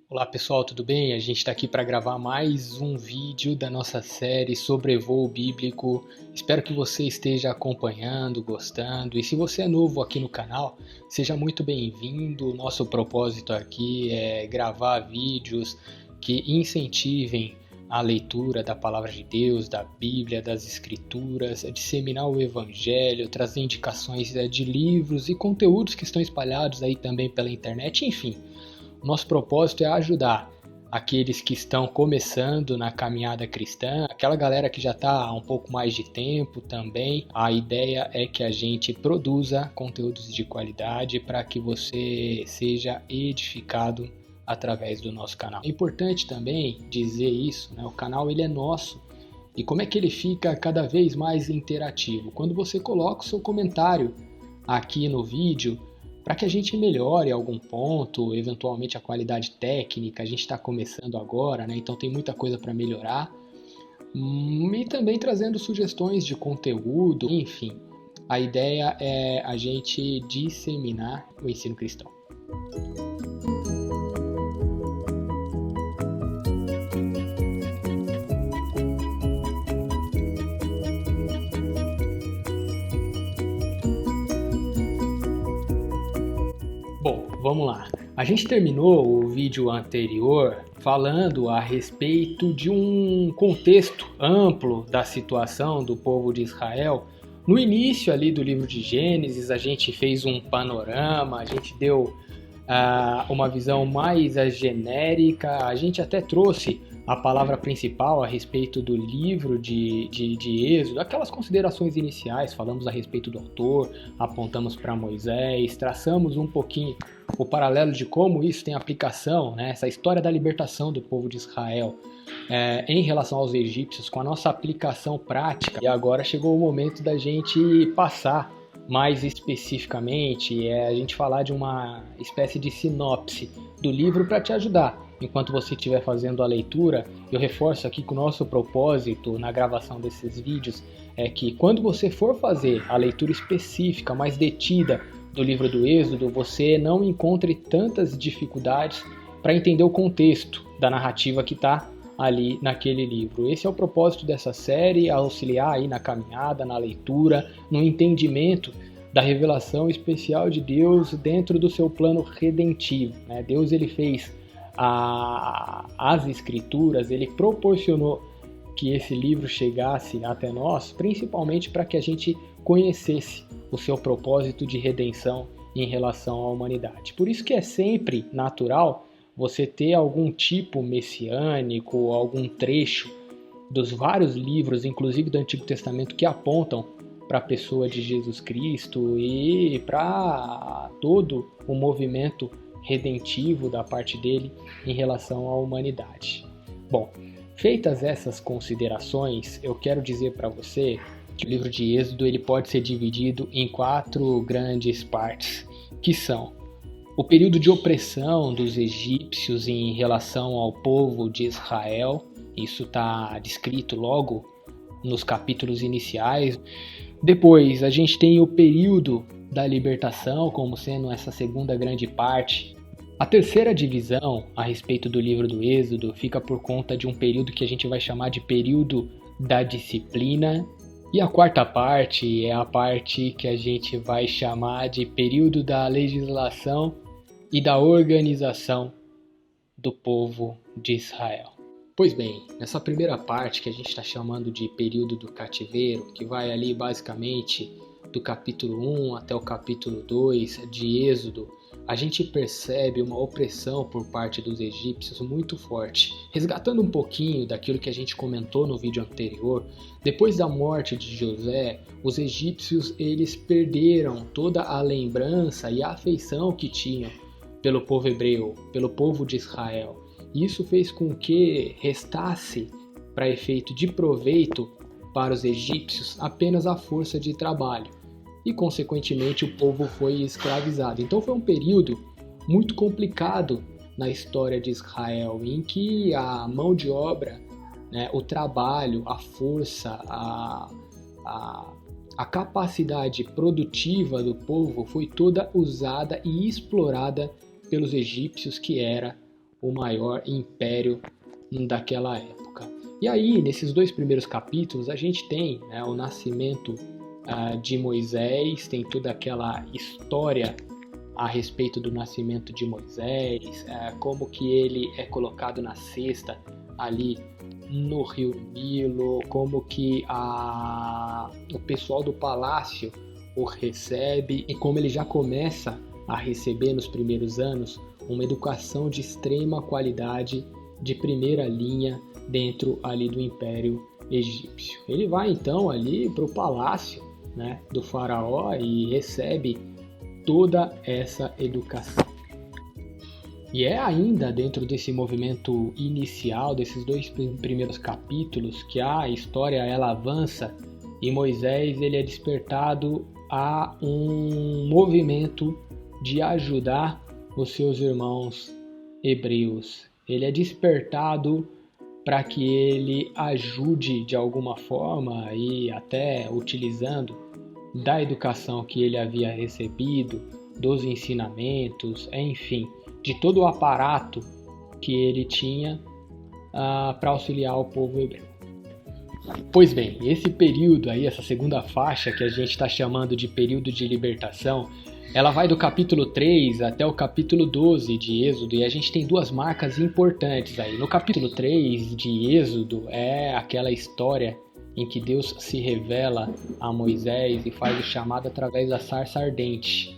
Olá pessoal, tudo bem? A gente está aqui para gravar mais um vídeo da nossa série Sobrevoo Bíblico. Espero que você esteja acompanhando, gostando. E se você é novo aqui no canal, seja muito bem-vindo. Nosso propósito aqui é gravar vídeos que incentivem a leitura da Palavra de Deus, da Bíblia, das Escrituras, disseminar o Evangelho, trazer indicações de livros e conteúdos que estão espalhados aí também pela internet, enfim. Nosso propósito é ajudar aqueles que estão começando na caminhada cristã, aquela galera que já está há um pouco mais de tempo também. A ideia é que a gente produza conteúdos de qualidade para que você seja edificado através do nosso canal. É importante também dizer isso, né? O canal ele é nosso. E como é que ele fica cada vez mais interativo? Quando você coloca o seu comentário aqui no vídeo, para que a gente melhore algum ponto, eventualmente a qualidade técnica, a gente está começando agora, né? Então tem muita coisa para melhorar. E também trazendo sugestões de conteúdo, enfim. A ideia é a gente disseminar o ensino cristão. Bom, vamos lá. A gente terminou o vídeo anterior falando a respeito de um contexto amplo da situação do povo de Israel. No início ali do livro de Gênesis, a gente fez um panorama, a gente deu uma visão mais genérica, a gente até trouxe a palavra principal a respeito do livro de Êxodo, aquelas considerações iniciais, falamos a respeito do autor, apontamos para Moisés, traçamos um pouquinho o paralelo de como isso tem aplicação, né? Essa história da libertação do povo de Israel em relação aos egípcios, com a nossa aplicação prática. E agora chegou o momento da gente passar mais especificamente, a gente falar de uma espécie de sinopse do livro para te ajudar. Enquanto você estiver fazendo a leitura, eu reforço aqui que o nosso propósito na gravação desses vídeos é que quando você for fazer a leitura específica, mais detida do livro do Êxodo, você não encontre tantas dificuldades para entender o contexto da narrativa que está ali naquele livro. Esse é o propósito dessa série, auxiliar aí na caminhada, na leitura, no entendimento da revelação especial de Deus dentro do seu plano redentivo, né? Deus ele fez as escrituras, ele proporcionou que esse livro chegasse até nós, principalmente para que a gente conhecesse o seu propósito de redenção em relação à humanidade. Por isso que é sempre natural você ter algum tipo messiânico, algum trecho dos vários livros, inclusive do Antigo Testamento, que apontam para a pessoa de Jesus Cristo e para todo o movimento redentivo da parte dele em relação à humanidade. Bom, feitas essas considerações, eu quero dizer para você que o livro de Êxodo ele pode ser dividido em 4 grandes partes, que são o período de opressão dos egípcios em relação ao povo de Israel. Isso está descrito logo nos capítulos iniciais. Depois a gente tem o período da libertação como sendo essa segunda grande parte. A terceira divisão a respeito do livro do Êxodo fica por conta de um período que a gente vai chamar de período da disciplina. E a quarta parte é a parte que a gente vai chamar de período da legislação e da organização do povo de Israel. Pois bem, nessa primeira parte que a gente está chamando de período do cativeiro, que vai ali basicamente do capítulo 1 até o capítulo 2 de Êxodo, a gente percebe uma opressão por parte dos egípcios muito forte. Resgatando um pouquinho daquilo que a gente comentou no vídeo anterior, depois da morte de José, os egípcios eles perderam toda a lembrança e a afeição que tinham pelo povo hebreu, pelo povo de Israel. Isso fez com que restasse, para efeito de proveito para os egípcios, apenas a força de trabalho. E, consequentemente, o povo foi escravizado. Então foi um período muito complicado na história de Israel, em que a mão de obra, né, o trabalho, a força, a capacidade produtiva do povo foi toda usada e explorada pelos egípcios, que era o maior império daquela época. E aí, nesses 2 primeiros capítulos, a gente tem, né, o nascimento de Moisés, tem toda aquela história a respeito do nascimento de Moisés, como que ele é colocado na cesta ali no rio Nilo, como que o pessoal do palácio o recebe e como ele já começa a receber nos primeiros anos uma educação de extrema qualidade, de primeira linha dentro ali do Império Egípcio. Ele vai então ali para o palácio, né, do faraó e recebe toda essa educação. E é ainda dentro desse movimento inicial, desses 2 primeiros capítulos, que a história ela avança e Moisés ele é despertado a um movimento de ajudar os seus irmãos hebreus. Ele é despertado para que ele ajude de alguma forma e até utilizando da educação que ele havia recebido, dos ensinamentos, enfim, de todo o aparato que ele tinha para auxiliar o povo hebreu. Pois bem, esse período aí, essa segunda faixa que a gente está chamando de período de libertação, ela vai do capítulo 3 até o capítulo 12 de Êxodo e a gente tem 2 marcas importantes aí. No capítulo 3 de Êxodo é aquela história em que Deus se revela a Moisés e faz o chamado através da sarça ardente.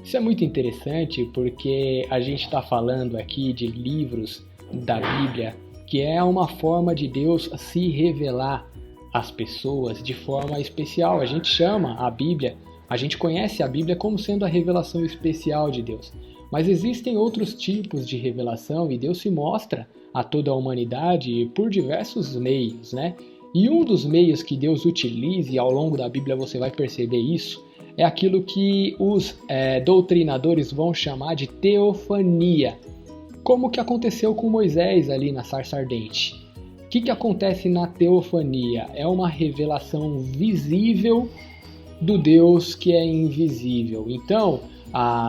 Isso é muito interessante porque a gente está falando aqui de livros da Bíblia que é uma forma de Deus se revelar às pessoas de forma especial. A gente chama a Bíblia, a gente conhece a Bíblia como sendo a revelação especial de Deus. Mas existem outros tipos de revelação e Deus se mostra a toda a humanidade por diversos meios, né? E um dos meios que Deus utiliza, e ao longo da Bíblia você vai perceber isso, é aquilo que os doutrinadores vão chamar de teofania, como que aconteceu com Moisés ali na sarça ardente. O que acontece na teofania? É uma revelação visível do Deus que é invisível. Então,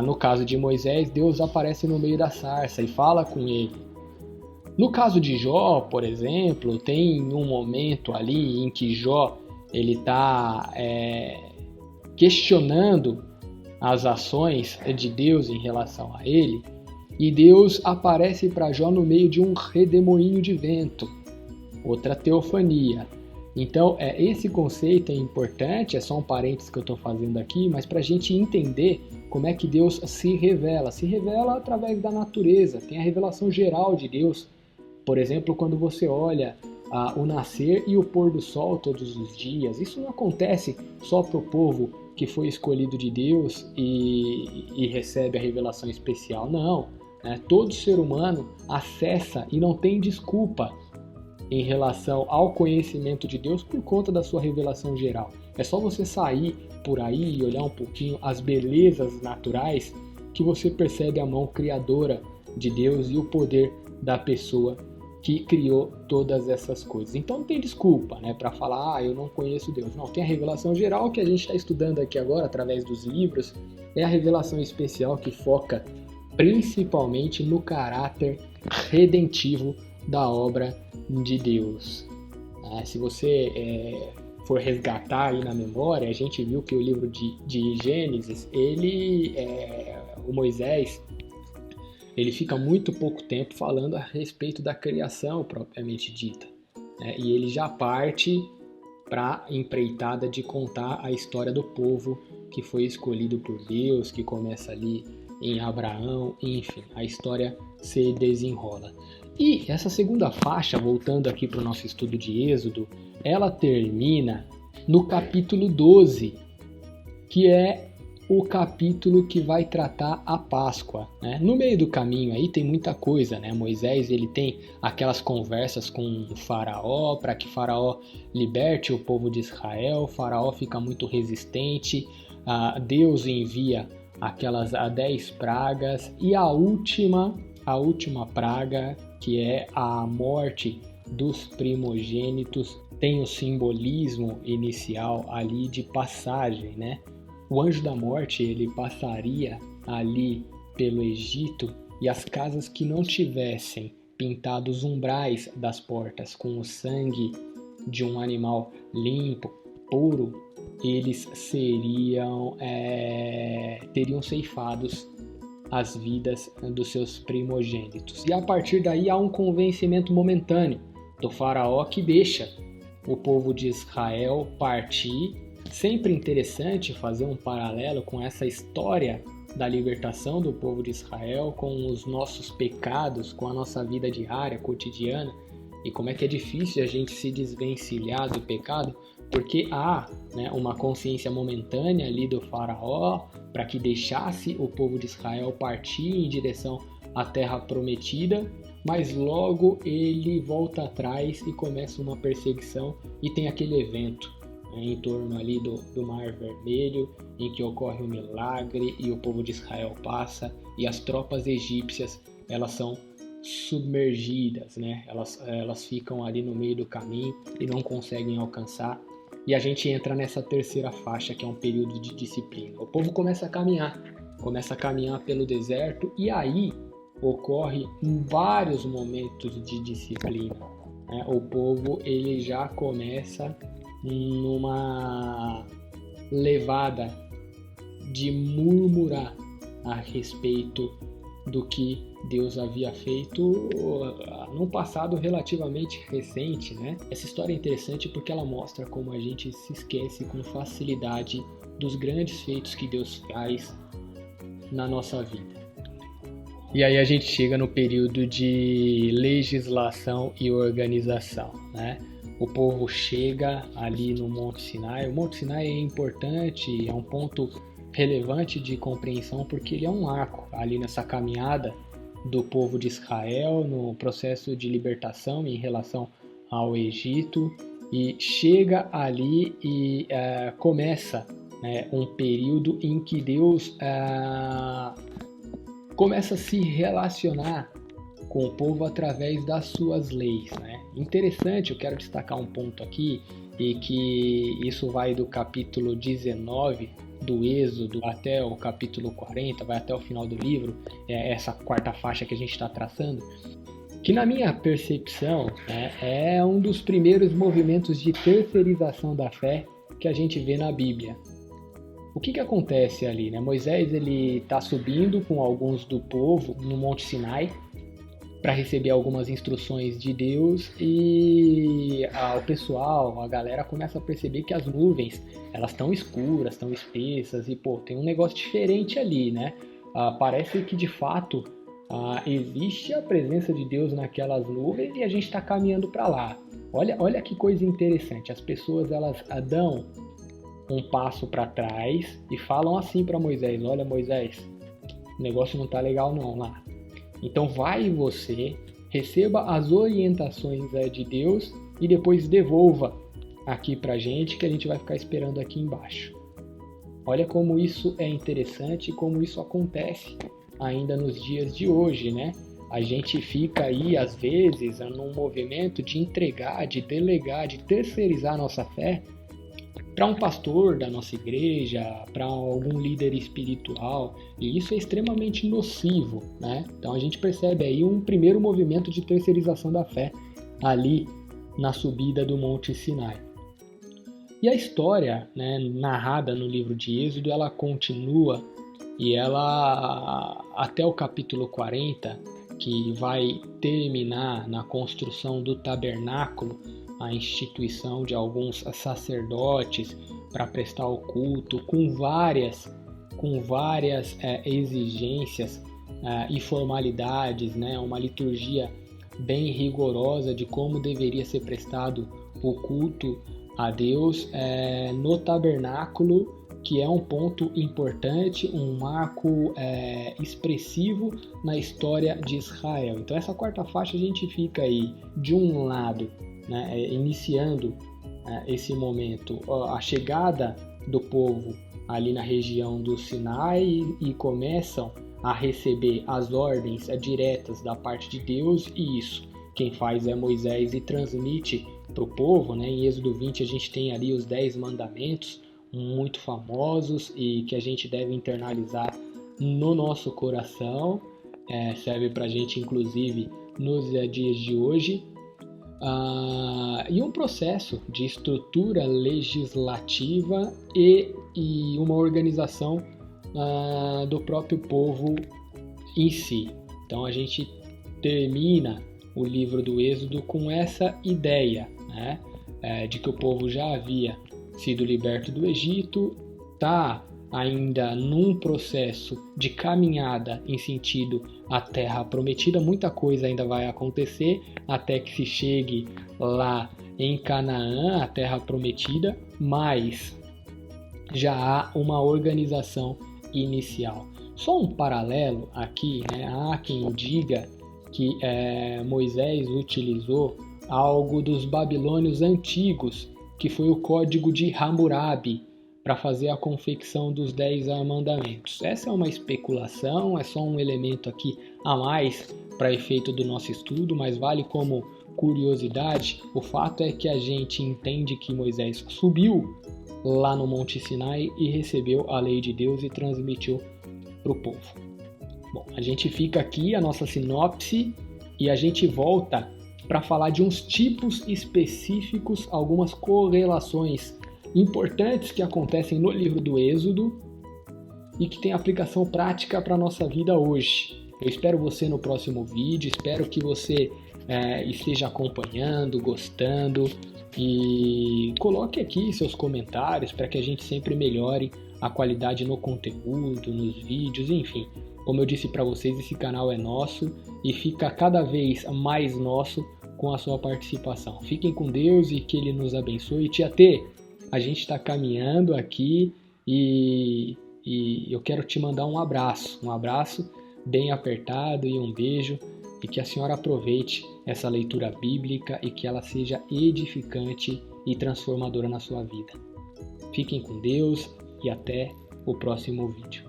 no caso de Moisés, Deus aparece no meio da sarça e fala com ele. No caso de Jó, por exemplo, tem um momento ali em que Jó ele está questionando as ações de Deus em relação a ele, e Deus aparece para Jó no meio de um redemoinho de vento, outra teofania. Então, esse conceito é importante, é só um parênteses que eu estou fazendo aqui, mas para a gente entender como é que Deus se revela através da natureza, tem a revelação geral de Deus. Por exemplo, quando você olha o nascer e o pôr do sol todos os dias, isso não acontece só para o povo que foi escolhido de Deus e recebe a revelação especial, não. Todo ser humano acessa e não tem desculpa em relação ao conhecimento de Deus por conta da sua revelação geral. É só você sair por aí e olhar um pouquinho as belezas naturais que você percebe a mão criadora de Deus e o poder da pessoa que criou todas essas coisas. Então não tem desculpa, para falar, eu não conheço Deus. Não, tem a revelação geral que a gente está estudando aqui agora através dos livros, é a revelação especial que foca principalmente no caráter redentivo da obra de Deus. Se você for resgatar aí na memória, a gente viu que o livro de Gênesis, o Moisés, ele fica muito pouco tempo falando a respeito da criação propriamente dita, e ele já parte para a empreitada de contar a história do povo que foi escolhido por Deus, que começa ali em Abraão, enfim, a história se desenrola. E essa segunda faixa, voltando aqui para o nosso estudo de Êxodo, ela termina no capítulo 12, que é o capítulo que vai tratar a Páscoa. No meio do caminho aí tem muita coisa, Moisés ele tem aquelas conversas com o faraó para que o faraó liberte o povo de Israel. O faraó fica muito resistente, Deus envia aquelas 10 pragas e a última praga, que é a morte dos primogênitos, tem o simbolismo inicial ali de passagem, O anjo da morte ele passaria ali pelo Egito e as casas que não tivessem pintado os umbrais das portas com o sangue de um animal limpo, puro, eles teriam ceifados as vidas dos seus primogênitos. E a partir daí há um convencimento momentâneo do faraó que deixa o povo de Israel partir. Sempre interessante fazer um paralelo com essa história da libertação do povo de Israel, com os nossos pecados, com a nossa vida diária, cotidiana, e como é que é difícil a gente se desvencilhar do pecado, porque há, né, uma consciência momentânea ali do faraó para que deixasse o povo de Israel partir em direção à terra prometida, mas logo ele volta atrás e começa uma perseguição e tem aquele evento, né, em torno ali do Mar Vermelho, em que ocorre um milagre e o povo de Israel passa e as tropas egípcias elas são submergidas, né? Elas ficam ali no meio do caminho e não conseguem alcançar. E a gente entra nessa terceira faixa, que é um período de disciplina. O povo começa a caminhar pelo deserto, e aí ocorre vários momentos de disciplina, né? O povo ele já começa numa levada de murmurar a respeito do que Deus havia feito num passado relativamente recente, né? Essa história é interessante porque ela mostra como a gente se esquece com facilidade dos grandes feitos que Deus faz na nossa vida. E aí a gente chega no período de legislação e organização, né? O povo chega ali no Monte Sinai. O Monte Sinai é importante, é um ponto relevante de compreensão porque ele é um marco ali nessa caminhada do povo de Israel no processo de libertação em relação ao Egito, e chega ali e começa, né, um período em que Deus começa a se relacionar com o povo através das suas leis, né? Interessante, eu quero destacar um ponto aqui, e que isso vai do capítulo 19 do Êxodo até o capítulo 40, vai até o final do livro, essa quarta faixa que a gente está traçando, que na minha percepção, né, é um dos primeiros movimentos de terceirização da fé que a gente vê na Bíblia. O que acontece ali, né? Moisés ele está subindo com alguns do povo no Monte Sinai para receber algumas instruções de Deus, e o pessoal, a galera começa a perceber que as nuvens elas estão escuras, estão espessas, e tem um negócio diferente ali, né? Parece que de fato existe a presença de Deus naquelas nuvens e a gente está caminhando para lá. Olha que coisa interessante, as pessoas elas dão um passo para trás e falam assim para Moisés: olha, Moisés, o negócio não tá legal não lá. Então vai você, receba as orientações de Deus e depois devolva aqui pra gente, que a gente vai ficar esperando aqui embaixo. Olha como isso é interessante e como isso acontece ainda nos dias de hoje, né? A gente fica aí, às vezes, num movimento de entregar, de delegar, de terceirizar a nossa fé para um pastor da nossa igreja, para algum líder espiritual, e isso é extremamente nocivo, né? Então a gente percebe aí um primeiro movimento de terceirização da fé ali na subida do Monte Sinai. E a história, né, narrada no livro de Êxodo, ela continua, e ela até o capítulo 40, que vai terminar na construção do tabernáculo, a instituição de alguns sacerdotes para prestar o culto, com várias exigências e formalidades, né? Uma liturgia bem rigorosa de como deveria ser prestado o culto a Deus no tabernáculo, que é um ponto importante, um marco expressivo na história de Israel. Então essa quarta faixa a gente fica aí, de um lado, né, iniciando esse momento, a chegada do povo ali na região do Sinai, e começam a receber as ordens diretas da parte de Deus, e isso quem faz é Moisés e transmite para o povo, né? Em Êxodo 20 a gente tem ali os 10 mandamentos, muito famosos e que a gente deve internalizar no nosso coração. serve para a gente, inclusive, nos dias de hoje. E um processo de estrutura legislativa e uma organização do próprio povo em si. Então a gente termina o livro do Êxodo com essa ideia, né, de que o povo já havia sido liberto do Egito, está ainda num processo de caminhada em sentido à Terra Prometida. Muita coisa ainda vai acontecer até que se chegue lá em Canaã, a Terra Prometida, mas já há uma organização inicial. Só um paralelo aqui, né? Há quem diga que Moisés utilizou algo dos babilônios antigos, que foi o Código de Hammurabi, para fazer a confecção dos 10 mandamentos. Essa é uma especulação, é só um elemento aqui a mais para efeito do nosso estudo, mas vale como curiosidade. O fato é que a gente entende que Moisés subiu lá no Monte Sinai e recebeu a lei de Deus e transmitiu para o povo. Bom, a gente fica aqui, a nossa sinopse, e a gente volta para falar de uns tipos específicos, algumas correlações importantes que acontecem no livro do Êxodo e que tem aplicação prática para a nossa vida hoje. Eu espero você no próximo vídeo, espero que você esteja acompanhando, gostando, e coloque aqui seus comentários para que a gente sempre melhore a qualidade no conteúdo, nos vídeos, enfim. Como eu disse para vocês, esse canal é nosso e fica cada vez mais nosso com a sua participação. Fiquem com Deus e que Ele nos abençoe. Tia T, a gente está caminhando aqui e eu quero te mandar um abraço bem apertado e um beijo, e que a senhora aproveite essa leitura bíblica e que ela seja edificante e transformadora na sua vida. Fiquem com Deus e até o próximo vídeo.